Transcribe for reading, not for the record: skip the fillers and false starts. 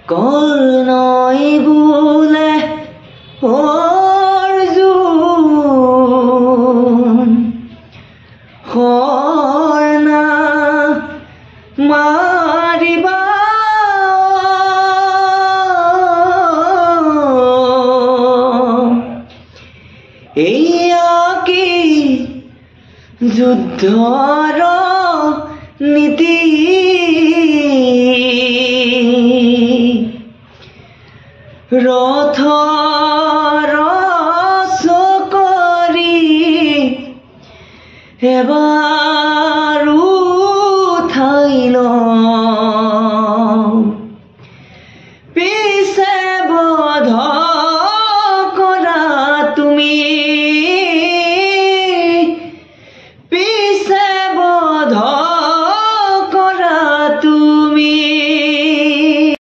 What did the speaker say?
কৰ্ণই বুলে অৰ্জুন কৰ্ণা মাৰিবা এইয়া কি যুদ্ধৰ নীতি ৰথৰ চকৰি এবাৰ